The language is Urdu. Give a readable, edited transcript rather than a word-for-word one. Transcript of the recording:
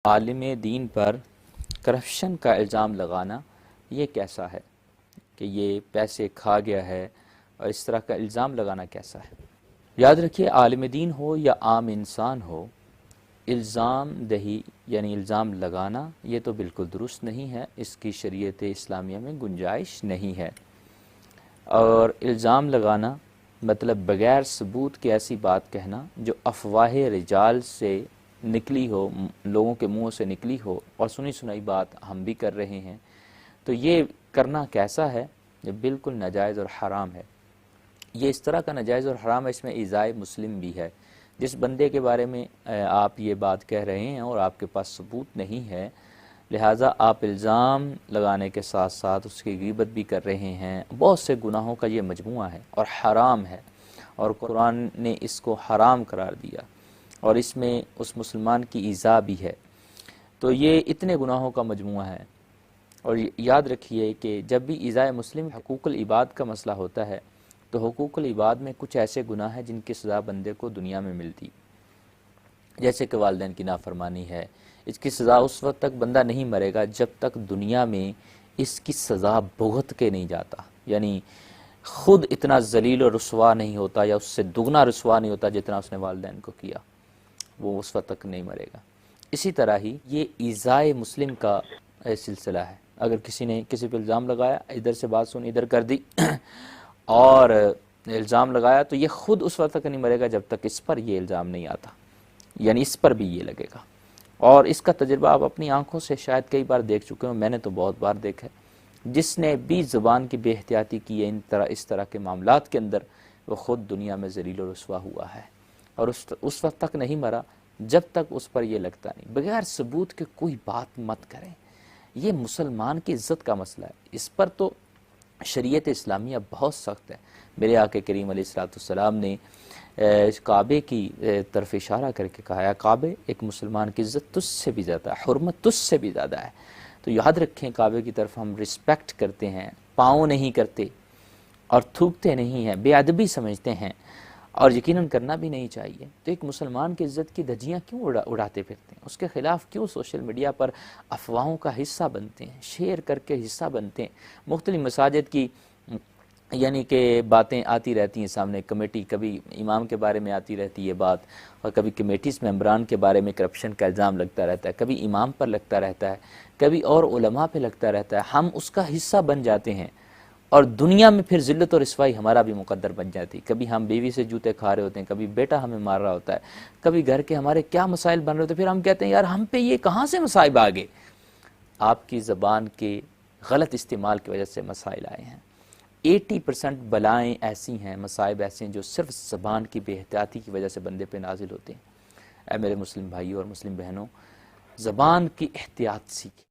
عالم دین پر کرپشن کا الزام لگانا یہ کیسا ہے کہ یہ پیسے کھا گیا ہے، اور اس طرح کا الزام لگانا کیسا ہے؟ یاد رکھیے، عالم دین ہو یا عام انسان ہو، الزام دہی یعنی الزام لگانا یہ تو بالکل درست نہیں ہے، اس کی شریعت اسلامیہ میں گنجائش نہیں ہے۔ اور الزام لگانا مطلب بغیر ثبوت کے ایسی بات کہنا جو افواہ رجال سے نکلی ہو، لوگوں کے منہ سے نکلی ہو، اور سنی سنائی بات ہم بھی کر رہے ہیں، تو یہ کرنا کیسا ہے؟ یہ بالکل ناجائز اور حرام ہے۔ یہ اس طرح کا ناجائز اور حرام ہے، اس میں ایذائے مسلم بھی ہے۔ جس بندے کے بارے میں آپ یہ بات کہہ رہے ہیں اور آپ کے پاس ثبوت نہیں ہے، لہٰذا آپ الزام لگانے کے ساتھ ساتھ اس کی غیبت بھی کر رہے ہیں۔ بہت سے گناہوں کا یہ مجموعہ ہے اور حرام ہے، اور قرآن نے اس کو حرام قرار دیا، اور اس میں اس مسلمان کی ایذا بھی ہے۔ تو یہ اتنے گناہوں کا مجموعہ ہے۔ اور یاد رکھیے کہ جب بھی ایذائے مسلم حقوق العباد کا مسئلہ ہوتا ہے تو حقوق العباد میں کچھ ایسے گناہ ہیں جن کی سزا بندے کو دنیا میں ملتی، جیسے کہ والدین کی نافرمانی ہے۔ اس کی سزا اس وقت تک بندہ نہیں مرے گا جب تک دنیا میں اس کی سزا بھگت کے نہیں جاتا، یعنی خود اتنا ذلیل و رسوا نہیں ہوتا یا اس سے دگنا رسوا نہیں ہوتا جتنا اس نے والدین کو کیا، وہ اس وقت تک نہیں مرے گا۔ اسی طرح ہی یہ ایذائے مسلم کا سلسلہ ہے۔ اگر کسی نے کسی پہ الزام لگایا، ادھر سے بات سن ادھر کر دی اور الزام لگایا، تو یہ خود اس وقت تک نہیں مرے گا جب تک اس پر یہ الزام نہیں آتا، یعنی اس پر بھی یہ لگے گا۔ اور اس کا تجربہ آپ اپنی آنکھوں سے شاید کئی بار دیکھ چکے ہوں، میں نے تو بہت بار دیکھا ہے۔ جس نے بھی زبان کی بے احتیاطی کی ہے اس طرح کے معاملات کے اندر، وہ خود دنیا میں ذلیل و رسوا ہوا ہے، اور اس وقت تک نہیں مرا جب تک اس پر یہ لگتا نہیں۔ بغیر ثبوت کے کوئی بات مت کریں، یہ مسلمان کی عزت کا مسئلہ ہے، اس پر تو شریعت اسلامیہ بہت سخت ہے۔ میرے آقا کریم علیہ الصلوۃ والسلام نے کعبے کی طرف اشارہ کر کے کہا ہے، کعبے ایک مسلمان کی عزت تجھ سے بھی زیادہ ہے، حرمت تجھ سے بھی زیادہ ہے۔ تو یاد رکھیں، کعبے کی طرف ہم رسپیکٹ کرتے ہیں، پاؤں نہیں کرتے اور تھوکتے نہیں ہیں، بے ادبی سمجھتے ہیں، اور یقیناً کرنا بھی نہیں چاہیے۔ تو ایک مسلمان کی عزت کی دھجیاں کیوں اڑاتے پھرتے ہیں؟ اس کے خلاف کیوں سوشل میڈیا پر افواہوں کا حصہ بنتے ہیں، شیئر کر کے حصہ بنتے ہیں؟ مختلف مساجد کی یعنی کہ باتیں آتی رہتی ہیں سامنے، کمیٹی کبھی امام کے بارے میں آتی رہتی ہے بات، اور کبھی کمیٹیز ممبران کے بارے میں کرپشن کا الزام لگتا رہتا ہے، کبھی امام پر لگتا رہتا ہے، کبھی اور علماء پہ لگتا رہتا ہے۔ ہم اس کا حصہ بن جاتے ہیں، اور دنیا میں پھر ذلت اور رسوائی ہمارا بھی مقدر بن جاتی۔ کبھی ہم بیوی سے جوتے کھا رہے ہوتے ہیں، کبھی بیٹا ہمیں مار رہا ہوتا ہے، کبھی گھر کے ہمارے کیا مسائل بن رہے ہوتے ہیں، پھر ہم کہتے ہیں یار ہم پہ یہ کہاں سے مصائب آ گئے؟ آپ کی زبان کے غلط استعمال کی وجہ سے مسائل آئے ہیں۔ 80% بلائیں ایسی ہیں، مصائب ایسے ہیں جو صرف زبان کی بے احتیاطی کی وجہ سے بندے پہ نازل ہوتے ہیں۔ اے میرے مسلم بھائیوں اور مسلم بہنوں، زبان کی احتیاط سیکھیں۔